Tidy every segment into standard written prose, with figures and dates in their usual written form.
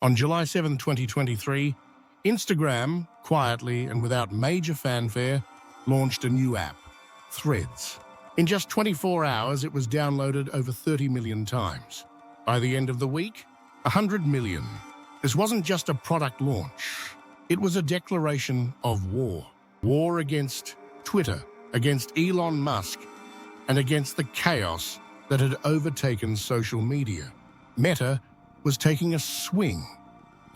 On July 7, 2023, Instagram, quietly and without major fanfare, launched a new app, Threads. In just 24 hours, it was downloaded over 30 million times. By the end of the week, 100 million. This wasn't just a product launch. It was a declaration of war. War against Twitter, against Elon Musk, and against the chaos that had overtaken social media. Meta was taking a swing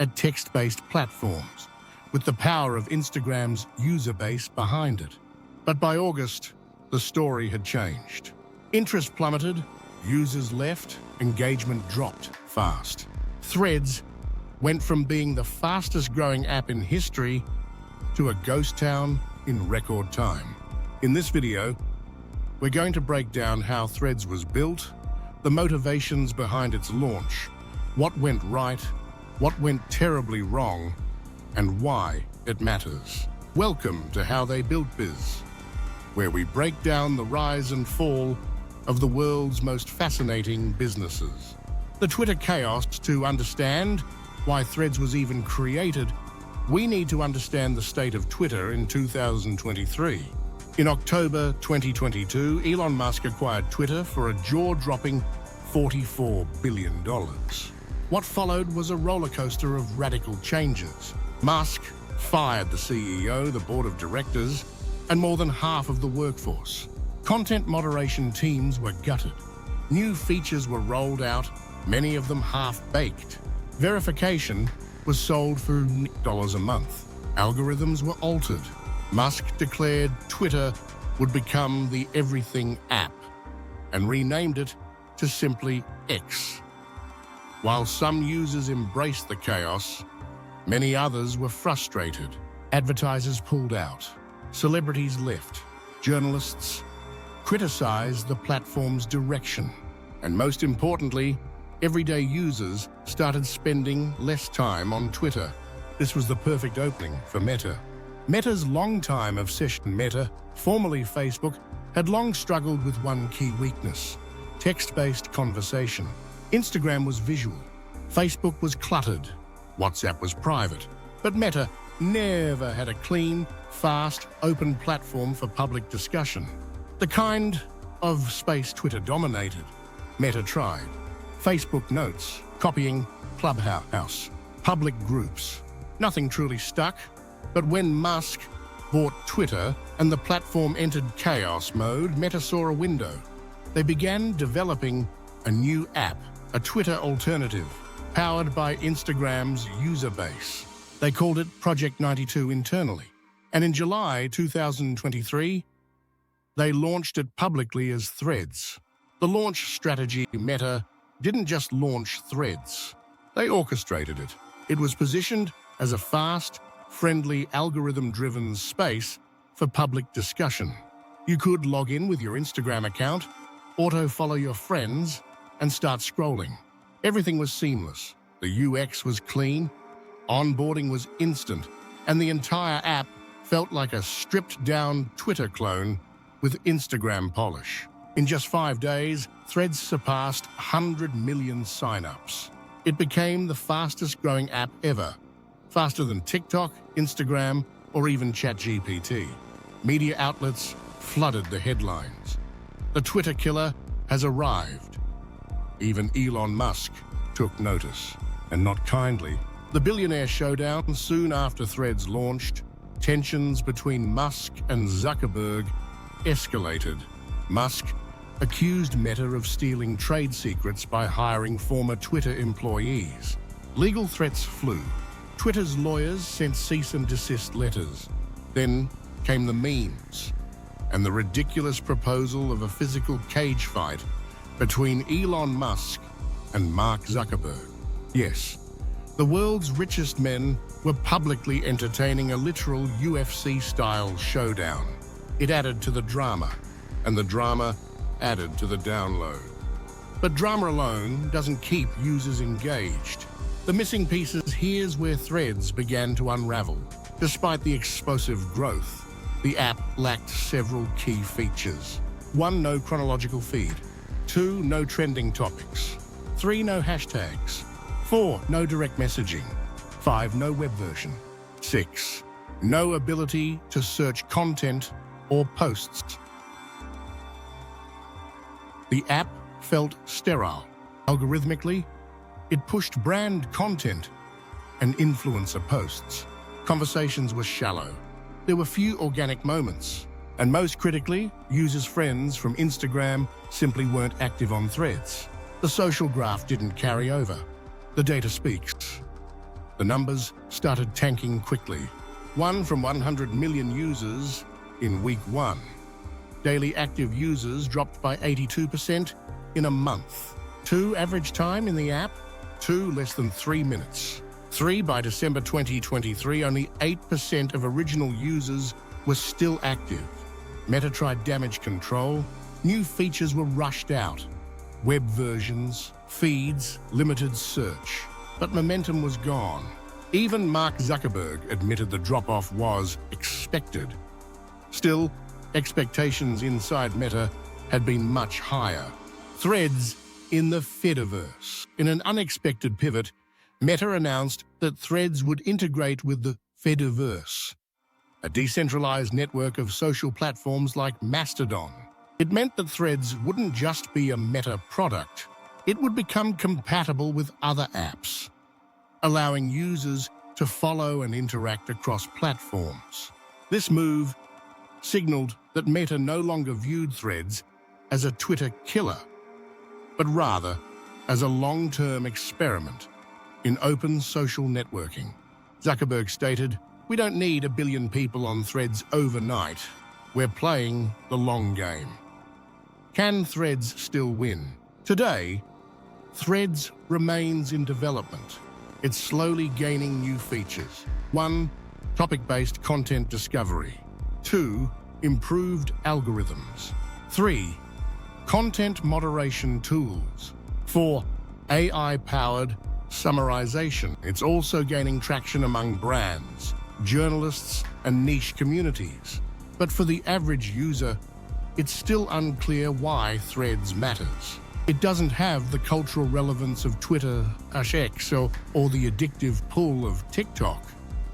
at text-based platforms, with the power of Instagram's user base behind it. But by August, the story had changed. Interest plummeted, users left, engagement dropped fast. Threads went from being the fastest-growing app in history to a ghost town in record time. In this video, we're going to break down how Threads was built, the motivations behind its launch, what went right, what went terribly wrong, and why it matters. Welcome to How They Built Biz, where we break down the rise and fall of the world's most fascinating businesses. The Twitter chaos. To understand why Threads was even created, we need to understand the state of Twitter in 2023. In October 2022, Elon Musk acquired Twitter for a jaw-dropping $44 billion. What followed was a roller coaster of radical changes. Musk fired the CEO, the board of directors, and more than half of the workforce. Content moderation teams were gutted. New features were rolled out, many of them half-baked. Verification was sold for $9 a month. Algorithms were altered. Musk declared Twitter would become the everything app and renamed it to simply X. While some users embraced the chaos, many others were frustrated. Advertisers pulled out. Celebrities left. Journalists criticized the platform's direction. And most importantly, everyday users started spending less time on Twitter. This was the perfect opening for Meta. Meta's longtime obsession. Meta, formerly Facebook, had long struggled with one key weakness: text-based conversation. Instagram was visual. Facebook was cluttered. WhatsApp was private. But Meta never had a clean, fast, open platform for public discussion. The kind of space Twitter dominated. Meta tried. Facebook Notes, copying Clubhouse, public groups. Nothing truly stuck. But when Musk bought Twitter and the platform entered chaos mode, Meta saw a window. They began developing a new app, a Twitter alternative, powered by Instagram's user base. They called it Project 92 internally. And in July 2023, they launched it publicly as Threads. The launch strategy. Meta didn't just launch Threads. They orchestrated it. It was positioned as a fast, friendly, algorithm-driven space for public discussion. You could log in with your Instagram account, auto-follow your friends, and start scrolling. Everything was seamless. The UX was clean, onboarding was instant, and the entire app felt like a stripped-down Twitter clone with Instagram polish. In just 5 days, Threads surpassed 100 million sign-ups. It became the fastest-growing app ever, faster than TikTok, Instagram, or even ChatGPT. Media outlets flooded the headlines. The Twitter killer has arrived. Even Elon Musk took notice, and not kindly. The billionaire showdown soon after Threads launched. Tensions between Musk and Zuckerberg escalated. Musk accused Meta of stealing trade secrets by hiring former Twitter employees. Legal threats flew. Twitter's lawyers sent cease and desist letters. Then came the memes and the ridiculous proposal of a physical cage fight between Elon Musk and Mark Zuckerberg. Yes, the world's richest men were publicly entertaining a literal UFC-style showdown. It added to the drama, and the drama added to the download. But drama alone doesn't keep users engaged. The missing pieces. Here's where Threads began to unravel. Despite the explosive growth, the app lacked several key features. 1, no chronological feed. 2, no trending topics. 3, no hashtags. 4. No direct messaging. 5. No web version. 6. No ability to search content or posts. The app felt sterile. Algorithmically, it pushed brand content and influencer posts. Conversations were shallow. There were few organic moments. And most critically, users' friends from Instagram simply weren't active on Threads. The social graph didn't carry over. The data speaks. The numbers started tanking quickly. 1 from 100 million users in week 1. Daily active users dropped by 82% in a month. 2. Average time in the app? 2. Less than 3 minutes. 3. By December 2023, only 8% of original users were still active. Meta tried damage control. New features were rushed out. Web versions, feeds, limited search. But momentum was gone. Even Mark Zuckerberg admitted the drop-off was expected. Still, expectations inside Meta had been much higher. Threads in the Fediverse. In an unexpected pivot, Meta announced that Threads would integrate with the Fediverse, a decentralized network of social platforms like Mastodon. It meant that Threads wouldn't just be a Meta product, it would become compatible with other apps, allowing users to follow and interact across platforms. This move signaled that Meta no longer viewed Threads as a Twitter killer, but rather as a long-term experiment in open social networking. Zuckerberg stated, "We don't need 1 billion people on Threads overnight. We're playing the long game." Can Threads still win? Today, Threads remains in development. It's slowly gaining new features. 1. Topic-based content discovery. 2. Improved algorithms. 3. Content moderation tools. 4. AI-powered summarization. It's also gaining traction among brands, journalists, and niche communities. But for the average user, it's still unclear why Threads matters. It doesn't have the cultural relevance of Twitter, X, or the addictive pull of TikTok.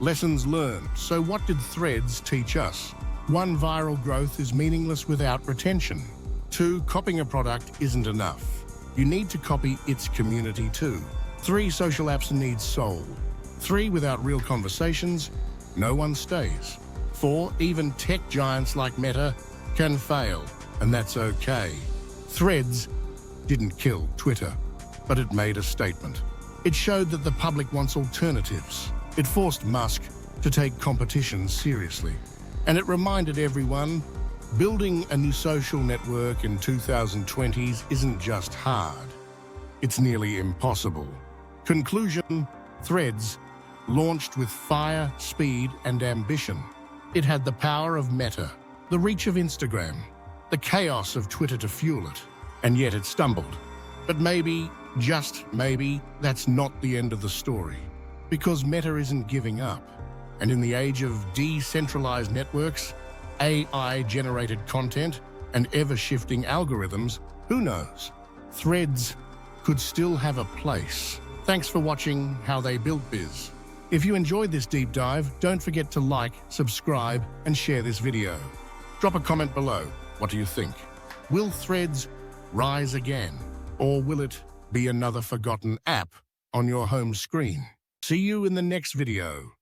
Lessons learned. So what did Threads teach us? 1. Viral growth is meaningless without retention. 2. Copying a product isn't enough. You need to copy its community too. 3. Social apps need soul. 3. Without real conversations, no one stays. 4. Even tech giants like Meta can fail, and that's okay. Threads didn't kill Twitter, but it made a statement. It showed that the public wants alternatives. It forced Musk to take competition seriously. And it reminded everyone, building a new social network in 2020s isn't just hard. It's nearly impossible. Conclusion, Threads launched with fire, speed, and ambition. It had the power of Meta, the reach of Instagram, the chaos of Twitter to fuel it, and yet it stumbled. But maybe, just maybe, that's not the end of the story. Because Meta isn't giving up. And in the age of decentralized networks, AI-generated content, and ever-shifting algorithms, who knows? Threads could still have a place. Thanks for watching How They Built Biz. If you enjoyed this deep dive, don't forget to like, subscribe, and share this video. Drop a comment below. What do you think? Will Threads rise again? Or will it be another forgotten app on your home screen? See you in the next video.